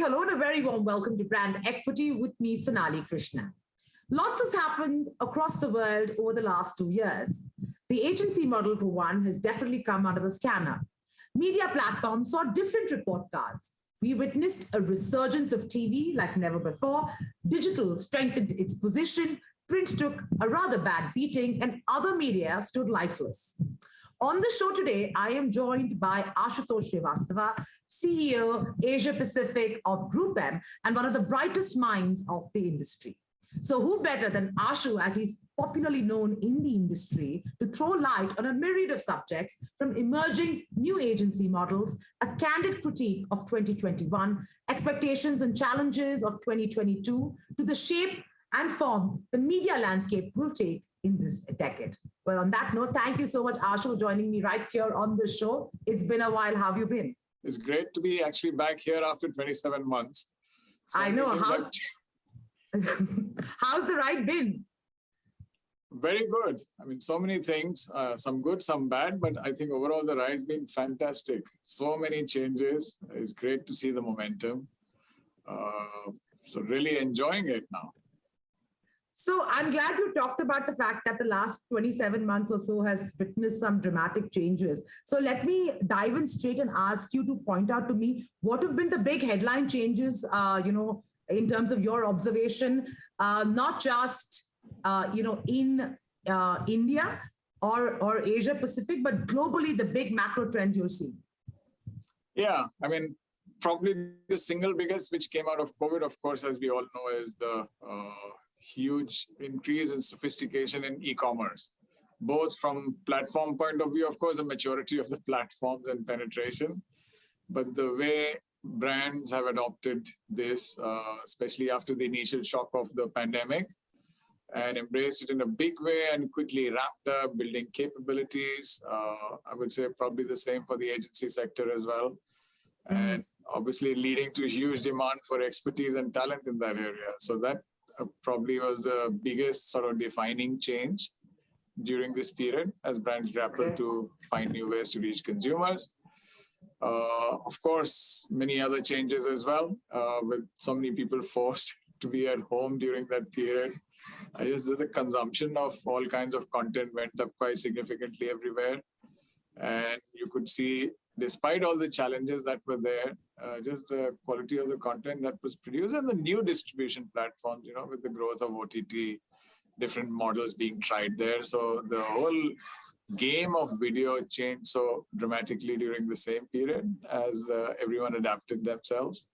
hello and a very warm welcome to Brand Equity with me, Sonali Krishna. Lots has happened across the world over the last 2 years. The agency model, for one, has definitely come under the scanner. Media platforms saw different report cards. We witnessed a resurgence of TV like never before. Digital strengthened its position. Print took a rather bad beating, and other media stood lifeless. On the show today, I am joined by Ashutosh Srivastava, CEO, Asia Pacific of GroupM, and one of the brightest minds of the industry. So who better than Ashu, as he's popularly known in the industry, to throw light on a myriad of subjects, from emerging new agency models, a candid critique of 2021, expectations and challenges of 2022, to the shape and form the media landscape will take in this decade. Well, on that note, thank you so much, Ashu, for joining me right here on the show. It's been a while. How have you been? It's great to be actually back here after 27 months. So I know. How's the ride been? Very good. I mean, so many things, some good, some bad, but I think overall the ride's been fantastic. So many changes. It's great to see the momentum. So really enjoying it now. So I'm glad you talked about the fact that the last 27 months or so has witnessed some dramatic changes. So let me dive in straight and ask you to point out to me what have been the big headline changes, in terms of your observation, not just, in India or Asia Pacific, but globally, the big macro trends you're seeing. Yeah, I mean, probably the single biggest which came out of COVID, of course, as we all know, is the huge increase in sophistication in e-commerce, both from platform point of view, of course, the maturity of the platforms and penetration, but the way brands have adopted this, especially after the initial shock of the pandemic, and embraced it in a big way and quickly ramped up, building capabilities. I would say probably the same for the agency sector as well. And obviously leading to huge demand for expertise and talent in that area. So that probably was the biggest sort of defining change during this period as brands grapple to find new ways to reach consumers. Of course, many other changes as well, with so many people forced to be at home during that period. I guess the consumption of all kinds of content went up quite significantly everywhere. And you could see, despite all the challenges that were there, just the quality of the content that was produced and the new distribution platforms, with the growth of OTT, different models being tried there. So the whole game of video changed so dramatically during the same period as everyone adapted themselves.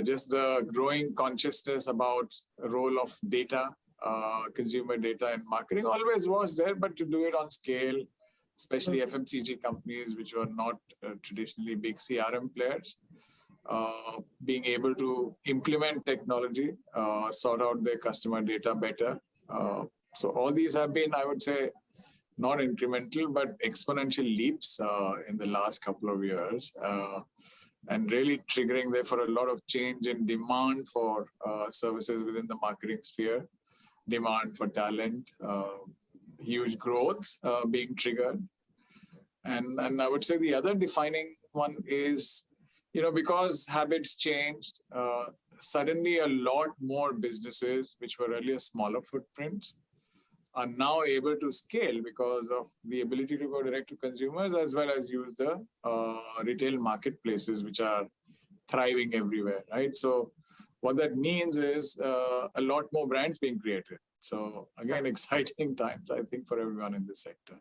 Just the growing consciousness about the role of data, consumer data in marketing always was there, but to do it on scale, especially FMCG companies, which were not traditionally big CRM players, being able to implement technology, sort out their customer data better. So all these have been, I would say, not incremental, but exponential leaps in the last couple of years, and really triggering there for a lot of change in demand for services within the marketing sphere, demand for talent, huge growth being triggered. And I would say the other defining one is, because habits changed, suddenly a lot more businesses, which were earlier smaller footprints, are now able to scale because of the ability to go direct to consumers, as well as use the retail marketplaces, which are thriving everywhere, right? So what that means is a lot more brands being created. So again, exciting times, I think, for everyone in this sector.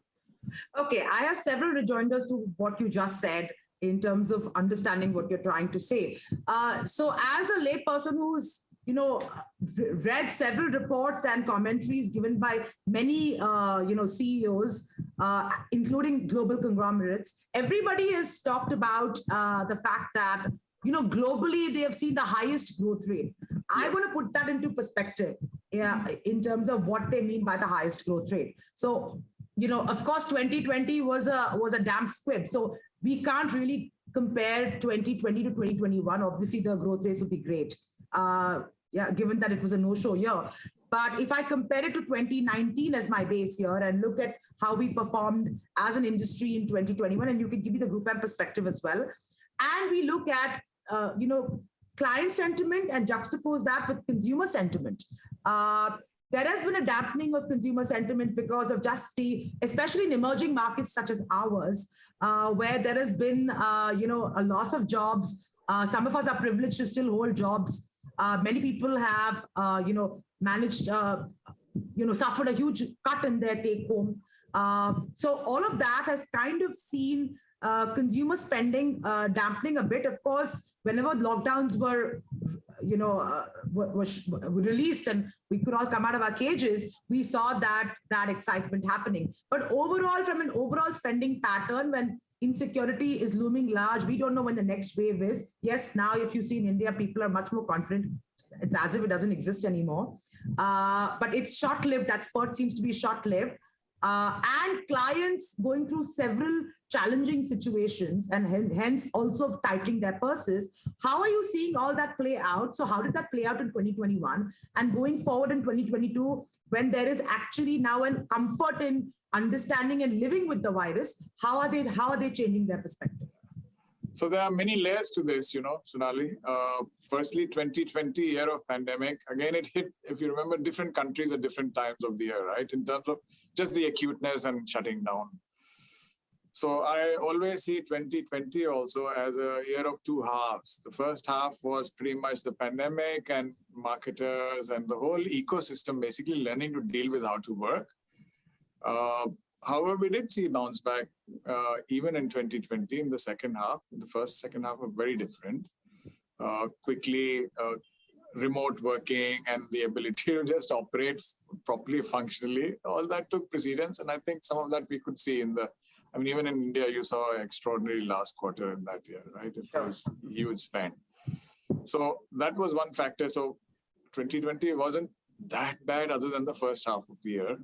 Okay, I have several rejoinders to what you just said in terms of understanding what you're trying to say. So as a layperson who's read several reports and commentaries given by many, CEOs, including global conglomerates, everybody has talked about the fact that, globally, they have seen the highest growth rate. Yes. I want to put that into perspective, in terms of what they mean by the highest growth rate. So, of course, 2020 was a damp squib. So we can't really compare 2020 to 2021. Obviously, the growth rates would be great. Given that it was a no-show year. But if I compare it to 2019 as my base year and look at how we performed as an industry in 2021, and you can give me the GroupM perspective as well, and we look at, client sentiment and juxtapose that with consumer sentiment. There has been a dampening of consumer sentiment because of just especially in emerging markets such as ours, where there has been, a loss of jobs. Some of us are privileged to still hold jobs. Many people have, managed, suffered a huge cut in their take home. So all of that has kind of seen consumer spending dampening a bit. Of course, whenever lockdowns were released and we could all come out of our cages, we saw that excitement happening. But overall, from an overall spending pattern, when insecurity is looming large, we don't know when the next wave is. Yes, now if you see in India, people are much more confident. It's as if it doesn't exist anymore. But it's short-lived. That spurt seems to be short-lived. And clients going through several challenging situations and hence also tightening their purses. How are you seeing all that play out? So how did that play out in 2021? And going forward in 2022, when there is actually now a comfort in understanding and living with the virus, how are they changing their perspective? So there are many layers to this, Sonali. Firstly, 2020, year of pandemic. Again, it hit, if you remember, different countries at different times of the year, right? In terms of just the acuteness and shutting down. So I always see 2020 also as a year of two halves. The first half was pretty much the pandemic and marketers and the whole ecosystem basically learning to deal with how to work. However, we did see bounce back even in 2020 in the second half. The second half were very different. Quickly, remote working and the ability to just operate properly, functionally, all that took precedence. And I think some of that we could see even in India, you saw an extraordinary last quarter in that year, right? It was huge spend. So that was one factor. So 2020 wasn't that bad other than the first half of the year.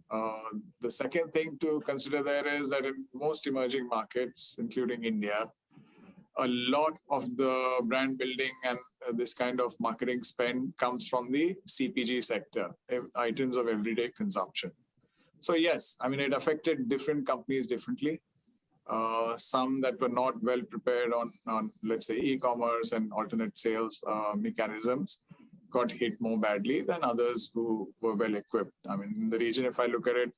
The second thing to consider there is that in most emerging markets, including India, a lot of the brand building and this kind of marketing spend comes from the CPG sector, items of everyday consumption. So yes, it affected different companies differently. Some that were not well prepared on let's say, e-commerce and alternate sales mechanisms got hit more badly than others who were well equipped. In the region, if I look at it,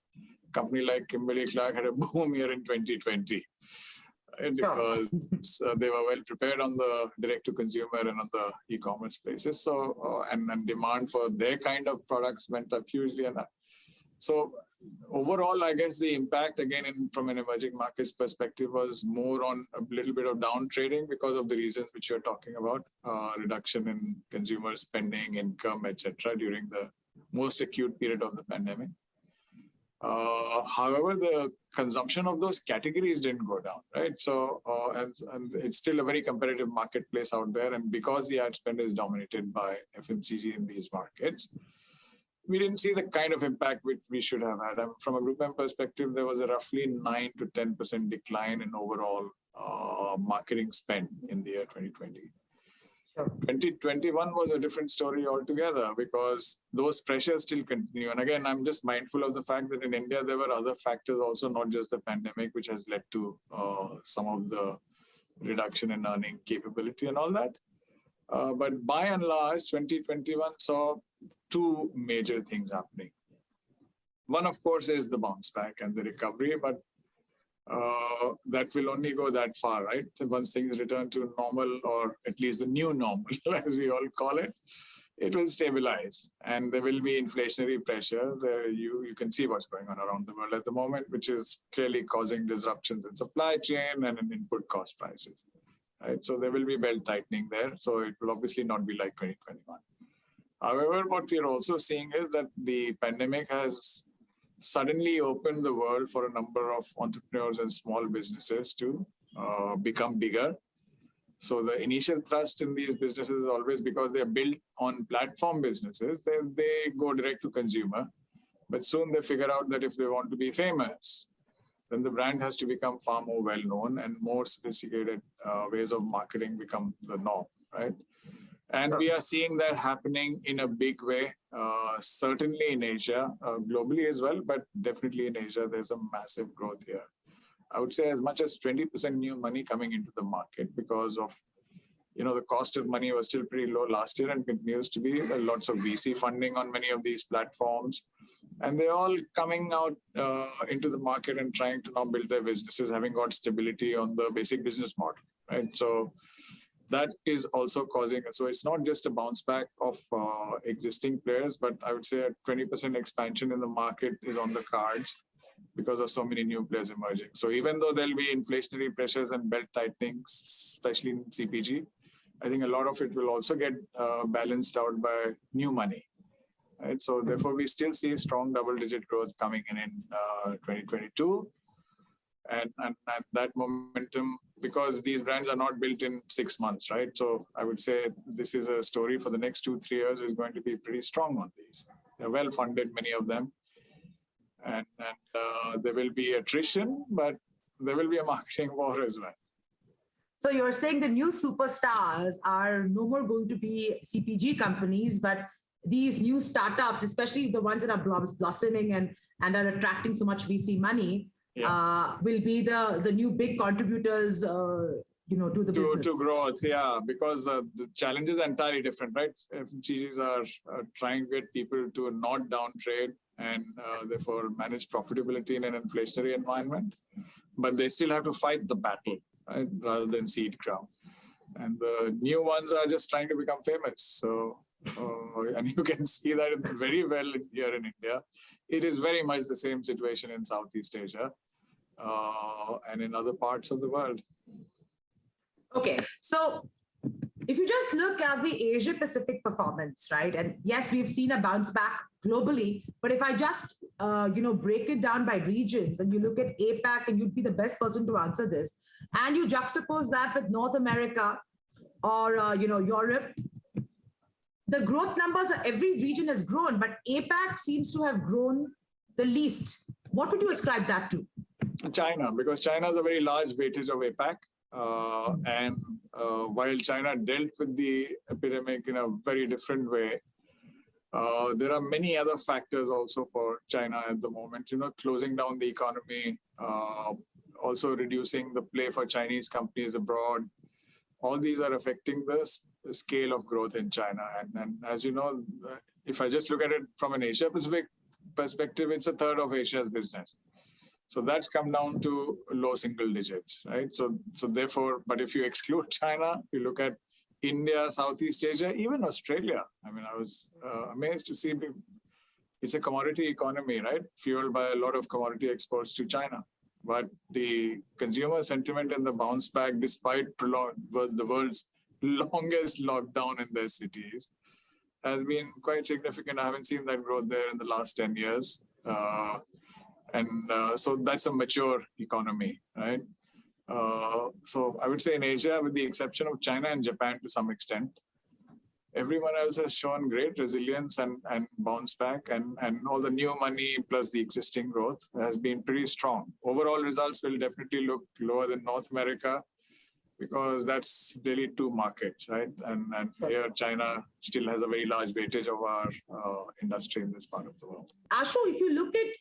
a company like Kimberly-Clark had a boom year in 2020 because they were well prepared on the direct-to-consumer and on the e-commerce places. So and demand for their kind of products went up hugely. And so overall, I guess the impact, again, from an emerging markets perspective, was more on a little bit of down trading because of the reasons which you're talking about, reduction in consumer spending, income, etc., during the most acute period of the pandemic. However, the consumption of those categories didn't go down, right? So, and it's still a very competitive marketplace out there. And because the ad spend is dominated by FMCG in these markets, we didn't see the kind of impact which we should have had. From a GroupM perspective, there was a roughly 9 to 10% decline in overall marketing spend in the year 2020. Sure. 2021 was a different story altogether because those pressures still continue. And again, I'm just mindful of the fact that in India, there were other factors also, not just the pandemic, which has led to some of the reduction in earning capability and all that. But by and large, 2021 saw two major things happening. One, of course, is the bounce back and the recovery, but that will only go that far, right? Once things return to normal, or at least the new normal, as we all call it, it will stabilize. And there will be inflationary pressures. You can see what's going on around the world at the moment, which is clearly causing disruptions in supply chain and in input cost prices. Right? So there will be belt tightening there. So it will obviously not be like 2021. However, what we're also seeing is that the pandemic has suddenly opened the world for a number of entrepreneurs and small businesses to become bigger. So the initial thrust in these businesses is always because they're built on platform businesses, they go direct to consumer. But soon they figure out that if they want to be famous, then the brand has to become far more well-known and more sophisticated ways of marketing become the norm, right? And we are seeing that happening in a big way, certainly in Asia, globally as well, but definitely in Asia, there's a massive growth here. I would say as much as 20% new money coming into the market because of the cost of money was still pretty low last year and continues to be. There's lots of VC funding on many of these platforms. And they're all coming out into the market and trying to now build their businesses, having got stability on the basic business model, right? So that is also causing, so it's not just a bounce back of existing players, but I would say a 20% expansion in the market is on the cards because of so many new players emerging. So even though there'll be inflationary pressures and belt tightening, especially in CPG, I think a lot of it will also get balanced out by new money. Right? So therefore, we still see strong double-digit growth coming in 2022. And that momentum, because these brands are not built in 6 months, right? So I would say this is a story for the next 2-3 years is going to be pretty strong on these. They're well-funded, many of them. And there will be attrition, but there will be a marketing war as well. So you're saying the new superstars are no more going to be CPG companies, but these new startups, especially the ones that are blossoming and are attracting so much VC money, will be the new big contributors, to the business. To growth, yeah, because the challenges are entirely different, right? FMCGs are trying to get people to not down trade and therefore manage profitability in an inflationary environment, but they still have to fight the battle, right, rather than cede ground. And the new ones are just trying to become famous. So, and you can see that very well here in India. It is very much the same situation in Southeast Asia and in other parts of the world. Okay, so if you just look at the Asia Pacific performance, right? And yes, we've seen a bounce back globally, but if I just, break it down by regions and you look at APAC, and you'd be the best person to answer this, and you juxtapose that with North America or, Europe, the growth numbers of every region has grown, but APAC seems to have grown the least. What would you ascribe that to? China, because China has a very large weightage of APAC. And while China dealt with the epidemic in a very different way, there are many other factors also for China at the moment, closing down the economy, also reducing the play for Chinese companies abroad. All these are affecting the scale of growth in China. And as you know, if I just look at it from an Asia Pacific perspective, it's a third of Asia's business. So that's come down to low single digits, right? So therefore, but if you exclude China, you look at India, Southeast Asia, even Australia. I mean, I was amazed to see it's a commodity economy, right? Fueled by a lot of commodity exports to China. But the consumer sentiment and the bounce back, despite the world's longest lockdown in their cities, has been quite significant. I haven't seen that growth there in the last 10 years. So that's a mature economy, right? So I would say in Asia, with the exception of China and Japan to some extent, everyone else has shown great resilience and bounce back, and all the new money plus the existing growth has been pretty strong. Overall results will definitely look lower than North America because that's really two markets, right? And here China still has a very large weightage of our industry in this part of the world. Ashu, if you look at,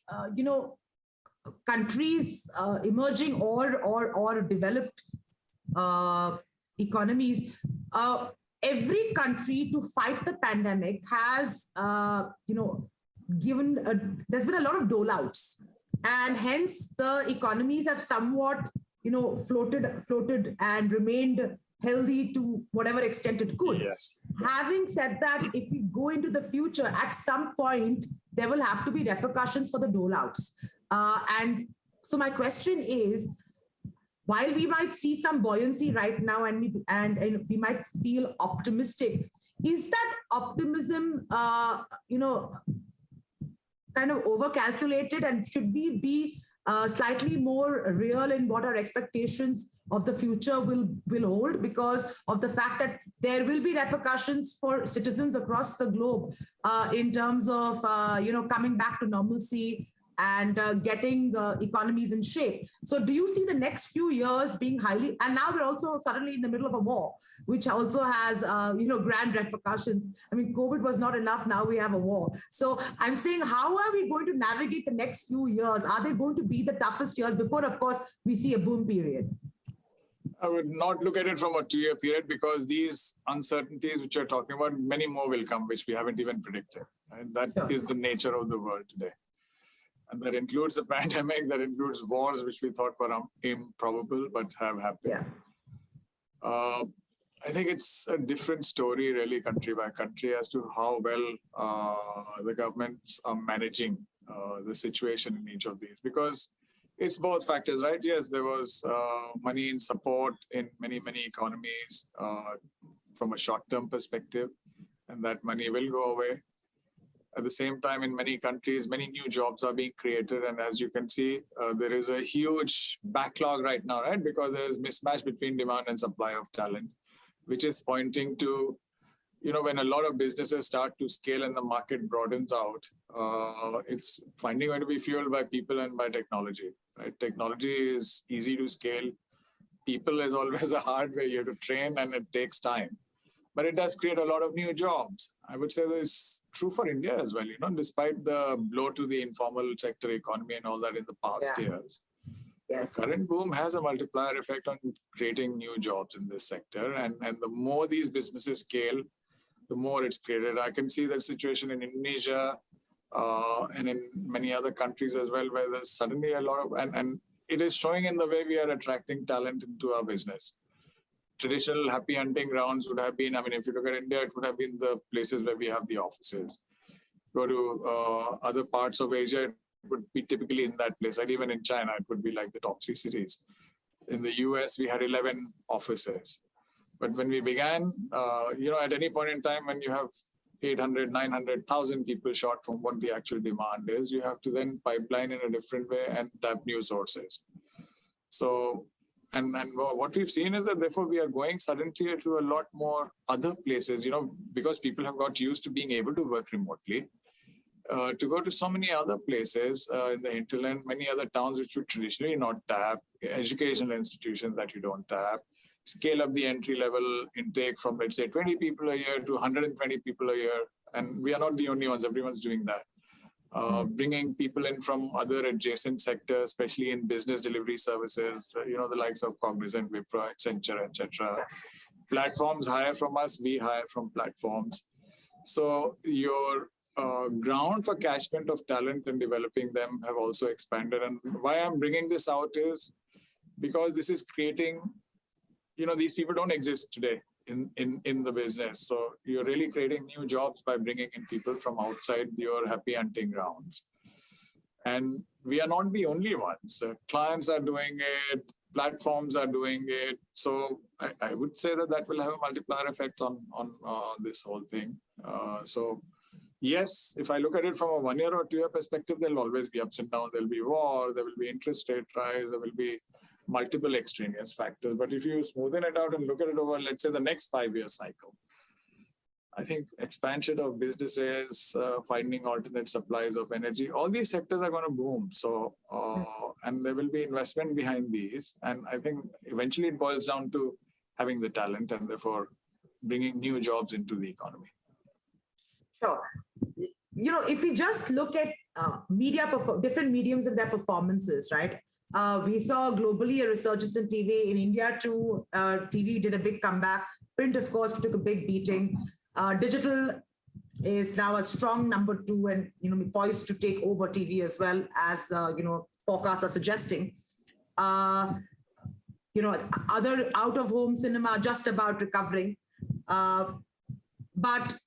countries emerging or developed economies, every country to fight the pandemic has, there's been a lot of dole-outs, and hence the economies have somewhat, floated and remained healthy to whatever extent it could. Yes. Having said that, if we go into the future, at some point, there will have to be repercussions for the dole-outs. And so my question is, while we might see some buoyancy right now and we might feel optimistic, is that optimism, kind of overcalculated, and should we be slightly more real in what our expectations of the future will hold, because of the fact that there will be repercussions for citizens across the globe in terms of, coming back to normalcy and getting the economies in shape. So do you see the next few years being highly, and now we're also suddenly in the middle of a war, which also has, grand repercussions. I mean, COVID was not enough, now we have a war. So I'm saying, how are we going to navigate the next few years? Are they going to be the toughest years before, of course, we see a boom period? I would not look at it from a 2-year period, because these uncertainties which you're talking about, many more will come, which we haven't even predicted. And that is the nature of the world today. And that includes a pandemic, that includes wars, which we thought were improbable, but have happened. Yeah. I think it's a different story, really, country by country, as to how well the governments are managing the situation in each of these. Because it's both factors, right? Yes, there was money in support in many, many economies from a short-term perspective, and that money will go away. At the same time, in many countries, many new jobs are being created. And as you can see, there is a huge backlog right now, right? Because there's mismatch between demand and supply of talent, which is pointing to, when a lot of businesses start to scale and the market broadens out, it's finally going to be fueled by people and by technology, right? Technology is easy to scale. People is always a hard way. You have to train, and it takes time. But it does create a lot of new jobs. I would say that it's true for India as well, despite the blow to the informal sector economy and all that in the past years. Yes. The current boom has a multiplier effect on creating new jobs in this sector. And the more these businesses scale, the more it's created. I can see that situation in Indonesia and in many other countries as well, where there's suddenly a lot of, and it is showing in the way we are attracting talent into our business. Traditional happy hunting grounds would have been, if you look at India, it would have been the places where we have the offices. Go to other parts of Asia, it would be typically in that place. Right? Even in China, it would be like the top 3 cities. In the US, we had 11 offices. But when we began, at any point in time, when you have 800, 900,000 people short from what the actual demand is, you have to then pipeline in a different way and tap new sources. So, and what we've seen is that therefore we are going suddenly to a lot more other places, because people have got used to being able to work remotely, to go to so many other places in the hinterland, many other towns which you traditionally not tap, educational institutions that you don't tap, scale up the entry level intake from, let's say, 20 people a year to 120 people a year. And we are not the only ones, everyone's doing that. Bringing people in from other adjacent sectors, especially in business delivery services, the likes of Cognizant, Wipro, Accenture, etc. Platforms hire from us, we hire from platforms. So your ground for catchment of talent and developing them have also expanded. And why I'm bringing this out is because this is creating, these people don't exist today in the business. So you're really creating new jobs by bringing in people from outside your happy hunting grounds. And we are not the only ones. Clients are doing it, platforms are doing it. So I would say that will have a multiplier effect on this whole thing. So yes, if I look at it from a 1 year or 2 year perspective, there'll always be ups and downs. There'll be war, there will be interest rate rise, there will be multiple extraneous factors. But if you smoothen it out and look at it over, let's say, the next 5-year cycle, I think expansion of businesses, finding alternate supplies of energy, all these sectors are going to boom. So, and there will be investment behind these. And I think eventually it boils down to having the talent and therefore bringing new jobs into the economy. Sure. If we just look at different mediums and their performances, right? We saw globally a resurgence in TV. In India too, TV did a big comeback. Print, of course, took a big beating. Digital is now a strong number 2 and poised to take over TV as well, as forecasts are suggesting. Other out-of-home cinema just about recovering. But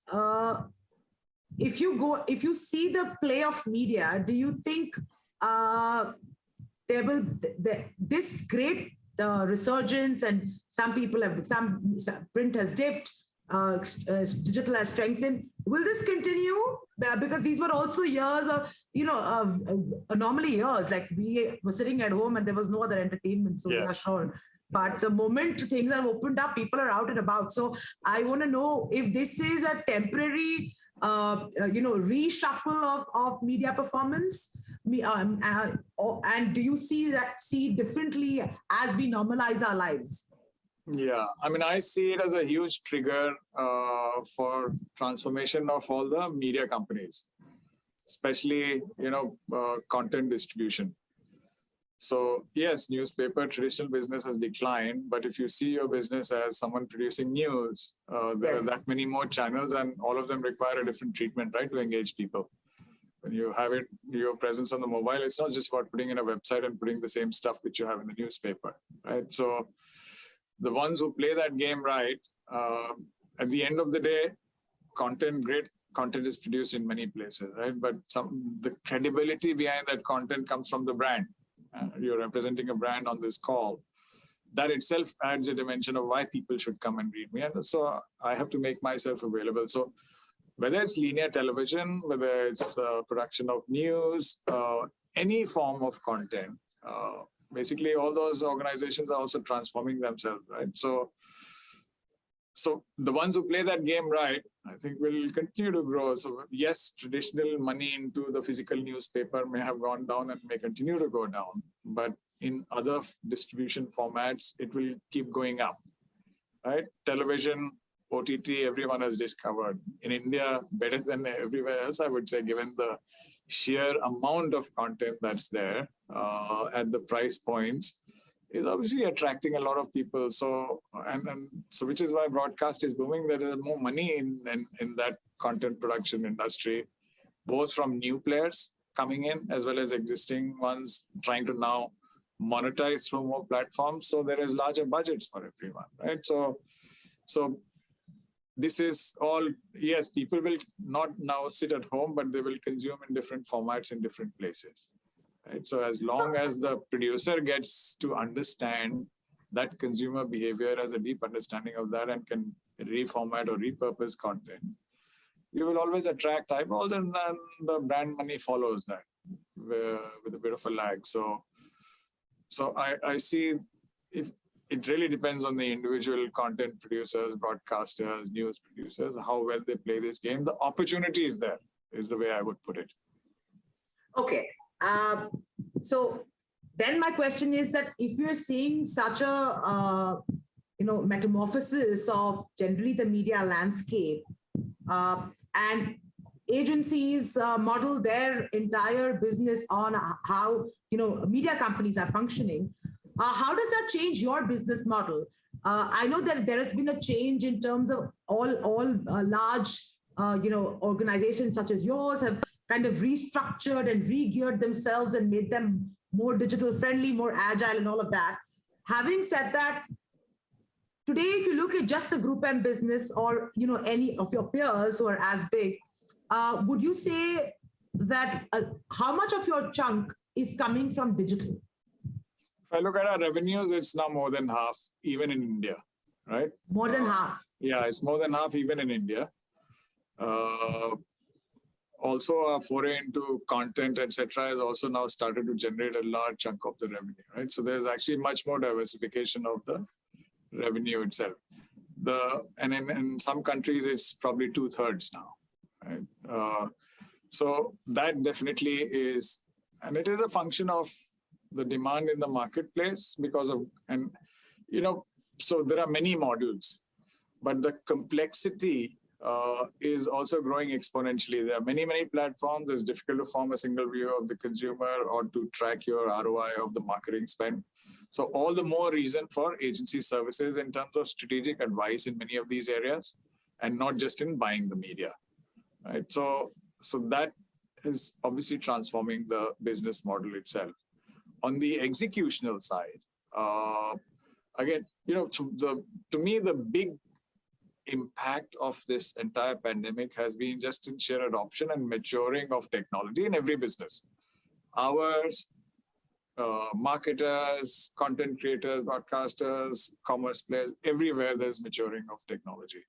if you see the play of media, do you think this great resurgence, and some print has dipped, digital has strengthened, will this continue? Because these were also years of anomaly years, like we were sitting at home and there was no other entertainment, so yes. We are sure. But the moment things have opened up, people are out and about. So I want to know if this is a temporary reshuffle of media performance, and do you see differently as we normalize our lives? Yeah, I see it as a huge trigger for transformation of all the media companies, especially content distribution. So yes, newspaper traditional business has declined, but if you see your business as someone producing news, there are that many more channels, and all of them require a different treatment, right, to engage people. When you have your presence on the mobile, it's not just about putting in a website and putting the same stuff which you have in the newspaper, right? So the ones who play that game right, at the end of the day, great content is produced in many places, right? But the credibility behind that content comes from the brand. You're representing a brand on this call. That itself adds a dimension of why people should come and read me. And so I have to make myself available. So whether it's linear television, whether it's production of news, any form of content, basically all those organizations are also transforming themselves, right? So the ones who play that game right, I think will continue to grow. So yes, traditional money into the physical newspaper may have gone down and may continue to go down, but in other distribution formats, it will keep going up, right? Television, OTT, everyone has discovered. In India, better than everywhere else, I would say, given the sheer amount of content that's there at the price points, is obviously attracting a lot of people. So, so which is why broadcast is booming. There is more money in that content production industry, both from new players coming in, as well as existing ones trying to now monetize through more platforms. So there is larger budgets for everyone, right? So this is all, yes, people will not now sit at home, but they will consume in different formats in different places. Right? So as long as the producer gets to understand that consumer behavior, has a deep understanding of that, and can reformat or repurpose content, you will always attract eyeballs, and then the brand money follows that with a bit of a lag. So I see it really depends on the individual content producers, broadcasters, news producers, how well they play this game. The opportunity is there, is the way I would put it. Okay. So then my question is that if you're seeing such a metamorphosis of generally the media landscape, and agencies model their entire business on how media companies are functioning, how does that change your business model? I know that there has been a change in terms of all large organizations such as yours have kind of restructured and re-geared themselves and made them more digital friendly, more agile, and all of that. Having said that, today, if you look at just the GroupM business or any of your peers who are as big, would you say that how much of your chunk is coming from digital? If I look at our revenues, it's now more than half, even in India, right? More than half. Yeah, it's more than half even in India. Also, our foray into content, etc., has also now started to generate a large chunk of the revenue, right? So there's actually much more diversification of the revenue itself. And in some countries, it's probably 2/3 now, right? So that definitely is, and it is a function of the demand in the marketplace because of, so there are many models, but the complexity is also growing exponentially. There are many, many platforms. It's difficult to form a single view of the consumer or to track your ROI of the marketing spend. So all the more reason for agency services in terms of strategic advice in many of these areas, and not just in buying the media, right? So that is obviously transforming the business model itself. On the executional side, again, to me, the big impact of this entire pandemic has been just in sheer adoption and maturing of technology in every business. Ours, marketers, content creators, broadcasters, commerce players, everywhere there's maturing of technology.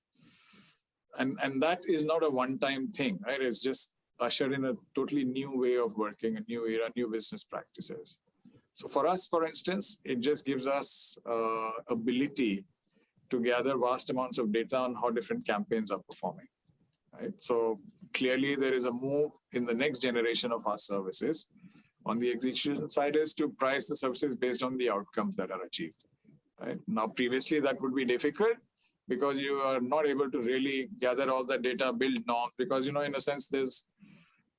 And that is not a one-time thing, right? It's just ushered in a totally new way of working, a new era, new business practices. So for us, for instance, it just gives us ability to gather vast amounts of data on how different campaigns are performing, right? So clearly there is a move in the next generation of our services on the execution side is to price the services based on the outcomes that are achieved, right? Now, previously that would be difficult because you are not able to really gather all the data, build norms, because, in a sense, there's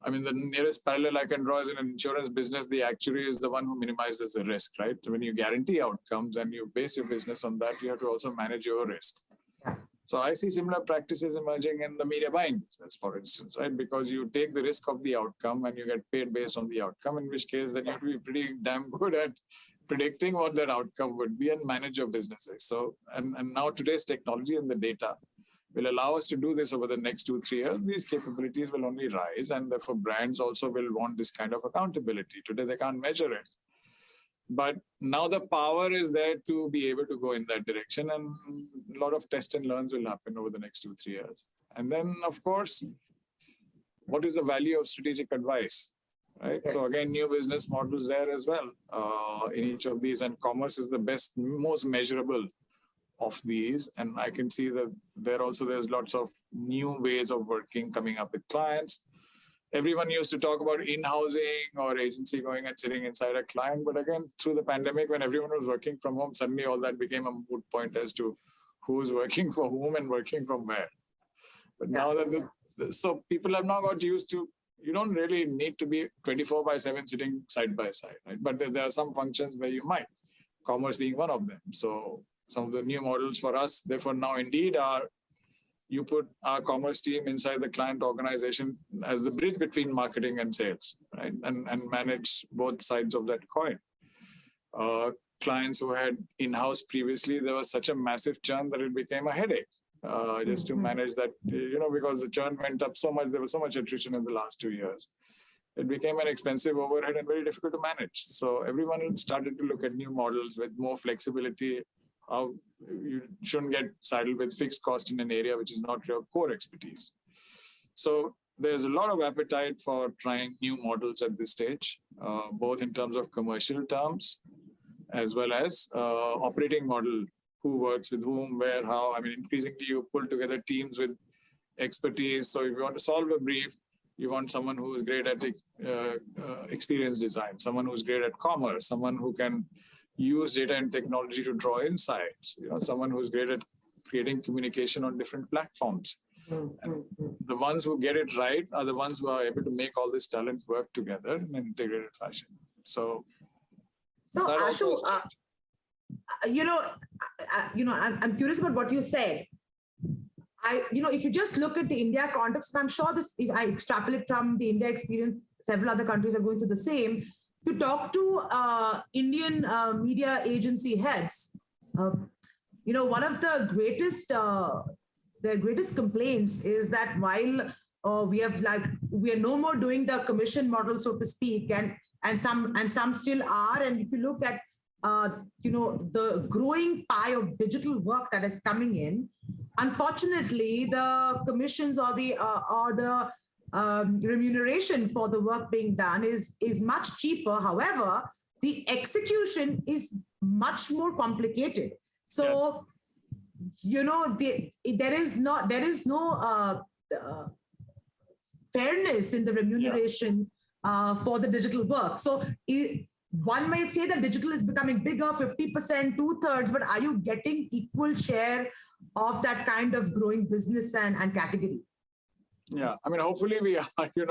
I mean, the nearest parallel I can draw is in an insurance business, the actuary is the one who minimizes the risk, right? When you guarantee outcomes and you base your business on that, you have to also manage your risk. So I see similar practices emerging in the media buying business, for instance, right? Because you take the risk of the outcome and you get paid based on the outcome, in which case then you have to be pretty damn good at predicting what that outcome would be and manage your businesses. So, and now today's technology and the data will allow us to do this over the next 2-3 years. These capabilities will only rise, and therefore brands also will want this kind of accountability. Today, they can't measure it. But now the power is there to be able to go in that direction, and a lot of test and learns will happen over the next 2-3 years. And then, of course, what is the value of strategic advice, right? Yes. So again, new business models there as well in each of these, and commerce is the best, most measurable of these. And I can see that there's lots of new ways of working coming up with clients. Everyone used to talk about in-housing or agency going and sitting inside a client. But again, through the pandemic, when everyone was working from home, suddenly all that became a moot point as to who's working for whom and working from where. But now that so people have now got used to, you don't really need to be 24/7 sitting side by side, right? But there are some functions where you might, commerce being one of them. So some of the new models for us, therefore now indeed are, you put our commerce team inside the client organization as the bridge between marketing and sales, right? And manage both sides of that coin. Clients who had in-house previously, there was such a massive churn that it became a headache just to manage that, because the churn went up so much, there was so much attrition in the last 2 years. It became an expensive overhead and very difficult to manage. So everyone started to look at new models with more flexibility. How you shouldn't get saddled with fixed cost in an area which is not your core expertise. So there's a lot of appetite for trying new models at this stage, both in terms of commercial terms, as well as operating model, who works with whom, where, how. I mean, increasingly you pull together teams with expertise. So if you want to solve a brief, you want someone who is great at experience design, someone who's great at commerce, someone who can use data and technology to draw insights, someone who's great at creating communication on different platforms. And the ones who get it right are the ones who are able to make all this talent work together in an integrated fashion. So Ashu, I'm curious about what you said. If you just look at the India context, and I'm sure this, if I extrapolate from the India experience, several other countries are going through the same. To talk to Indian media agency heads, one of the greatest complaints is that while we are no more doing the commission model, so to speak, and some still are. And if you look at the growing pie of digital work that is coming in, unfortunately, the commissions or the remuneration for the work being done is much cheaper. However, the execution is much more complicated. So, there is no fairness in the remuneration for the digital work. So one might say that digital is becoming bigger, 50%, 2/3, but are you getting equal share of that kind of growing business and category? Yeah, I mean, hopefully we are,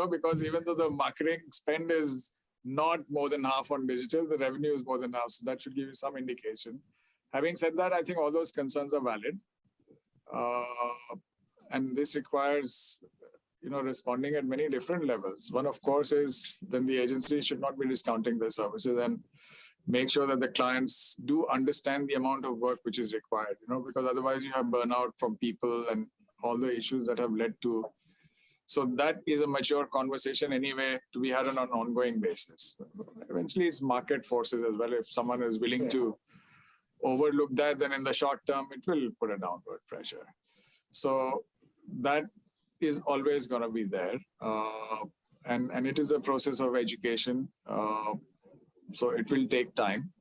because even though the marketing spend is not more than half on digital, the revenue is more than half. So that should give you some indication. Having said that, I think all those concerns are valid. And this requires, responding at many different levels. One, of course, is then the agency should not be discounting their services and make sure that the clients do understand the amount of work which is required, because otherwise you have burnout from people and all the issues that have led to. So that is a mature conversation anyway to be had on an ongoing basis. Eventually, it's market forces as well. If someone is willing to overlook that, then in the short term, it will put a downward pressure. So that is always going to be there. And it is a process of education. So it will take time.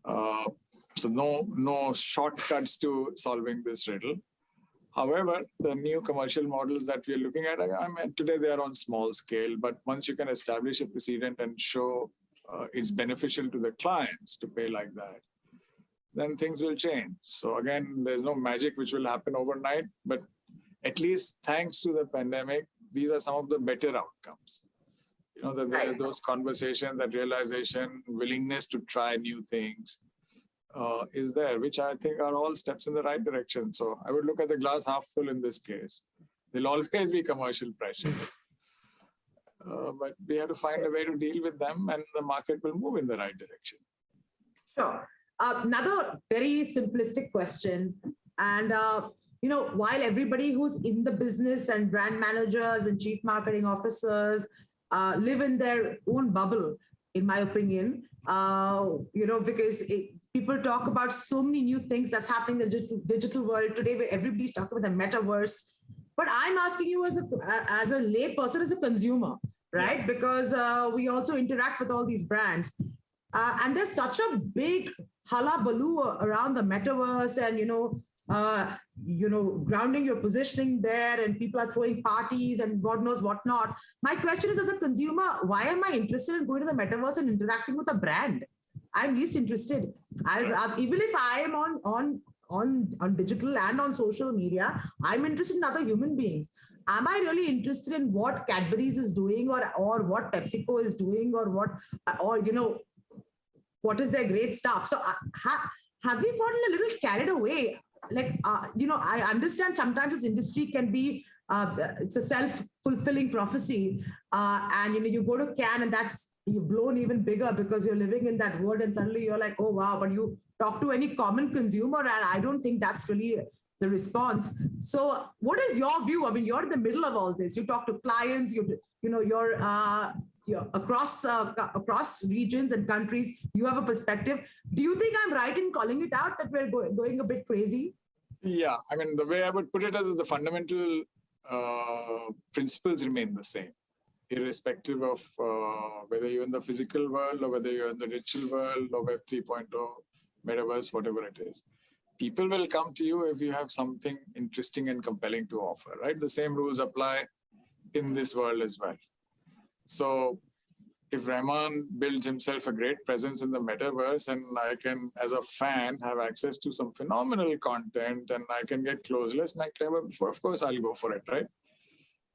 So no shortcuts to solving this riddle. However, the new commercial models that we are looking at, today they are on small scale, but once you can establish a precedent and show it's beneficial to the clients to pay like that, then things will change. So again, there's no magic which will happen overnight, but at least thanks to the pandemic, these are some of the better outcomes. Right. Those conversations, that realization, willingness to try new things is there, which I think are all steps in the right direction. So I would look at the glass half full in this case. There'll always be commercial pressures, but we have to find a way to deal with them, and the market will move in the right direction. Sure. Another very simplistic question. And, while everybody who's in the business and brand managers and chief marketing officers live in their own bubble, in my opinion, because people talk about so many new things that's happening in the digital world today, where everybody's talking about the metaverse. But I'm asking you as a lay person, as a consumer, right? Yeah. Because we also interact with all these brands. And there's such a big hullabaloo around the metaverse and, grounding your positioning there, and people are throwing parties and God knows what not. My question is, as a consumer, why am I interested in going to the metaverse and interacting with a brand? I'm least interested. Even if I am on digital and on social media, I'm interested in other human beings. Am I really interested in what Cadbury's is doing, or what PepsiCo is doing, or what is their great stuff? So have we gotten a little carried away? I understand sometimes this industry can be, it's a self-fulfilling prophecy. And, you go to Cannes and you've blown even bigger because you're living in that world, and suddenly you're like, oh, wow, but you talk to any common consumer, and I don't think that's really the response. So what is your view? I mean, you're in the middle of all this. You talk to clients, you're across regions and countries. You have a perspective. Do you think I'm right in calling it out that we're going a bit crazy? Yeah, I mean, the way I would put it is the fundamental principles remain the same, irrespective of whether you're in the physical world or whether you're in the digital world or Web 3.0, Metaverse, whatever it is. People will come to you if you have something interesting and compelling to offer, right? The same rules apply in this world as well. So if Rahman builds himself a great presence in the metaverse, and I can, as a fan, have access to some phenomenal content, and I can get close, less like ever before, of course, I'll go for it, right?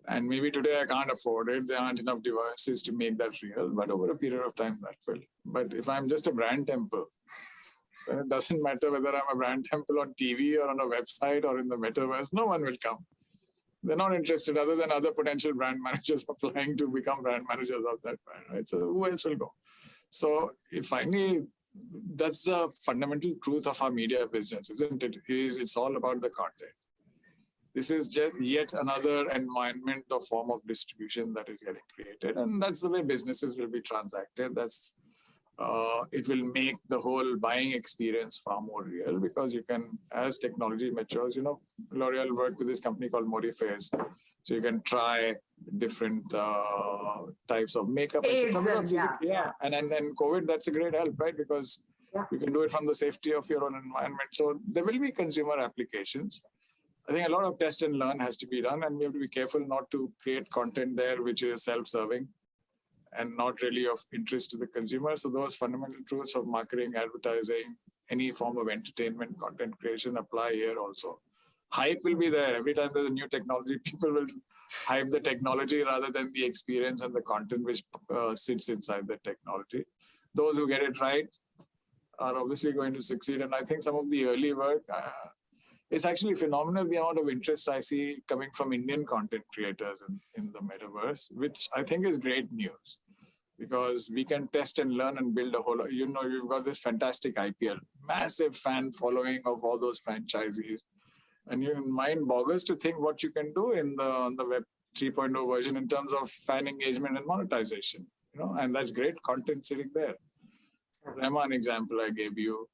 And maybe today I can't afford it. There aren't enough devices to make that real, but over a period of time that will. But if I'm just a brand temple, then it doesn't matter whether I'm a brand temple on TV or on a website or in the metaverse, no one will come. They're not interested, other than other potential brand managers applying to become brand managers of that brand, right? So who else will go? So finally, that's the fundamental truth of our media business, isn't it? It's all about the content. This is just yet another environment or form of distribution that is getting created. And that's the way businesses will be transacted. It will make the whole buying experience far more real, because you can, as technology matures, L'Oreal worked with this company called Modiface. So you can try different types of makeup. And COVID, that's a great help, right? Because you can do it from the safety of your own environment. So there will be consumer applications. I think a lot of test and learn has to be done, and we have to be careful not to create content there which is self-serving and not really of interest to the consumer. So those fundamental truths of marketing, advertising, any form of entertainment, content creation apply here also. Hype will be there. Every time there's a new technology, people will hype the technology rather than the experience and the content which sits inside the technology. Those who get it right are obviously going to succeed. And I think some of the early work, it's actually phenomenal, the amount of interest I see coming from Indian content creators in the metaverse, which I think is great news, because we can test and learn and build a whole, you've got this fantastic IPL, massive fan following of all those franchisees. And your mind boggles to think what you can do on the Web 3.0 version in terms of fan engagement and monetization, and that's great content sitting there. Rahman example I gave you.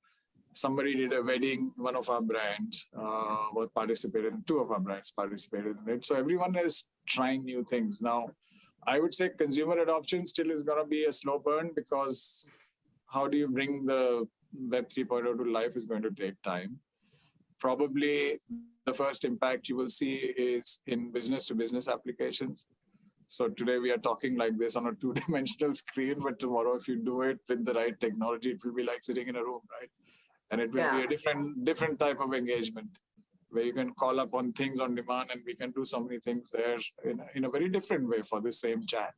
Somebody did a wedding, one of our brands two of our brands participated in it. So everyone is trying new things. Now, I would say consumer adoption still is going to be a slow burn, because how do you bring the Web 3.0 to life is going to take time. Probably the first impact you will see is in business-to-business applications. So today we are talking like this on a two-dimensional screen, but tomorrow if you do it with the right technology, it will be like sitting in a room, right? And it will be a different type of engagement where you can call up on things on demand, and we can do so many things there in a very different way for the same chat.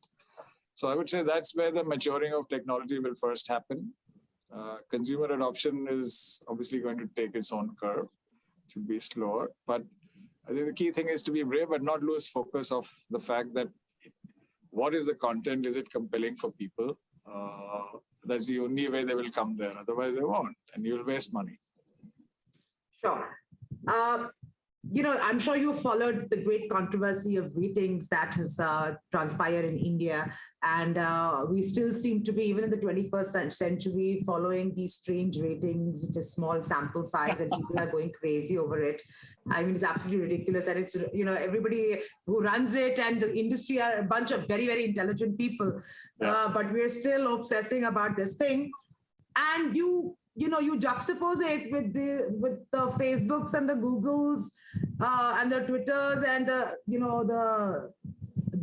So I would say that's where the maturing of technology will first happen. Consumer adoption is obviously going to take its own curve. It should be slower, but I think the key thing is to be brave, but not lose focus of the fact that what is the content? Is it compelling for people? That's the only way they will come there. Otherwise, they won't, and you'll waste money. Sure. I'm sure you followed the great controversy of ratings that has transpired in India. And we still seem to be, even in the 21st century, following these strange ratings, which is small sample size, and people are going crazy over it. I mean, it's absolutely ridiculous. And it's, everybody who runs it and the industry are a bunch of very, very intelligent people. Yeah. But we're still obsessing about this thing. And you juxtapose it with the Facebooks and the Googles and the Twitters and the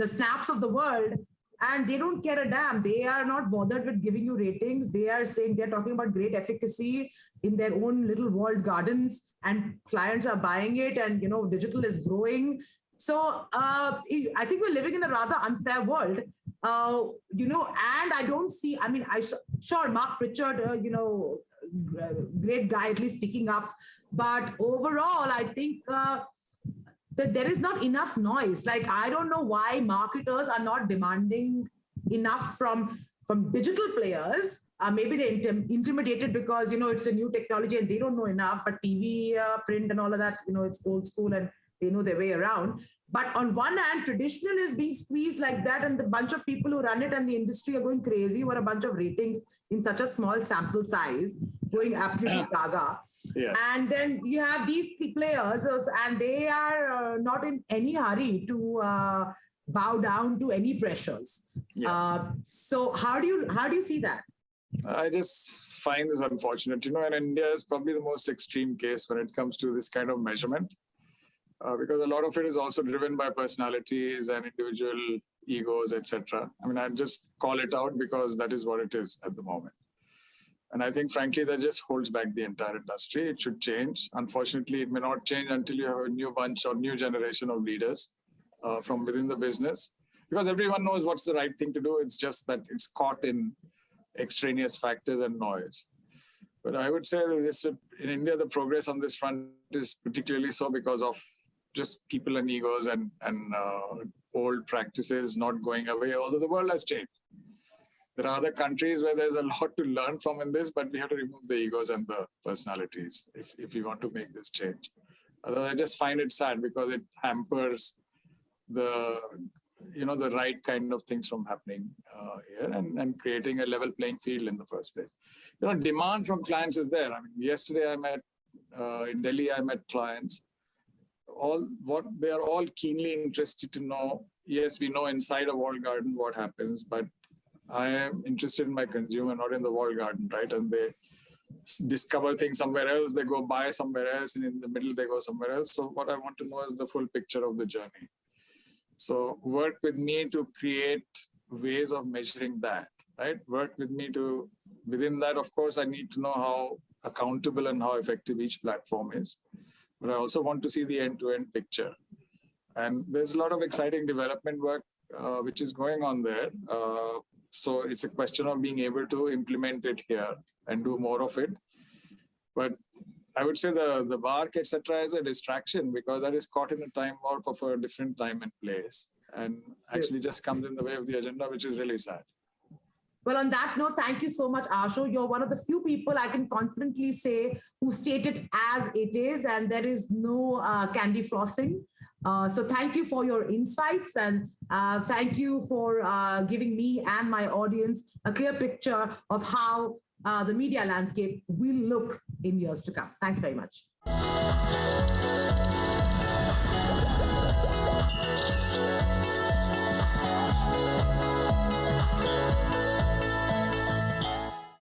Snaps of the world, and they don't care a damn. They are not bothered with giving you ratings. They are saying, they're talking about great efficacy in their own little walled gardens, and clients are buying it, and digital is growing. So I think we're living in a rather unfair world. And I don't see, sure, Mark Pritchard, great guy, at least picking up. But overall, I think that there is not enough noise. Like, I don't know why marketers are not demanding enough from digital players. Maybe they're intimidated because, it's a new technology and they don't know enough, but TV, print and all of that, it's old school and they know their way around. But on one hand, traditional is being squeezed like that, and the bunch of people who run it and the industry are going crazy over a bunch of ratings in such a small sample size, going absolutely gaga. Yeah. And then you have these players, and they are not in any hurry to bow down to any pressures. Yeah. So how do you see that? I just find this unfortunate. And India is probably the most extreme case when it comes to this kind of measurement. Because a lot of it is also driven by personalities and individual egos, etc. I just call it out because that is what it is at the moment. And I think, frankly, that just holds back the entire industry. It should change. Unfortunately, it may not change until you have a new bunch or new generation of leaders from within the business. Because everyone knows what's the right thing to do. It's just that it's caught in extraneous factors and noise. But I would say in India, the progress on this front is particularly so because of just people and egos and old practices not going away, although the world has changed. There are other countries where there's a lot to learn from in this, but we have to remove the egos and the personalities if we want to make this change. Otherwise, I just find it sad because it hampers the right kind of things from happening here and creating a level playing field in the first place. Demand from clients is there. Yesterday I met, in Delhi, I met clients. They are all keenly interested to know. Yes, we know inside a walled garden what happens, but I am interested in my consumer, not in the walled garden, right? And they discover things somewhere else, they go buy somewhere else, and in the middle they go somewhere else. So what I want to know is the full picture of the journey. So work with me to create ways of measuring that, right? Work with me to, within that, of course, I need to know how accountable and how effective each platform is. But I also want to see the end-to-end picture. And there's a lot of exciting development work which is going on there. So it's a question of being able to implement it here and do more of it. But I would say the BARC, etc., is a distraction because that is caught in a time warp of a different time and place, and actually just comes in the way of the agenda, which is really sad. Well, on that note, thank you so much, Ashu. You're one of the few people I can confidently say who state it as it is, and there is no candy flossing. So thank you for your insights, and thank you for giving me and my audience a clear picture of how the media landscape will look in years to come. Thanks very much.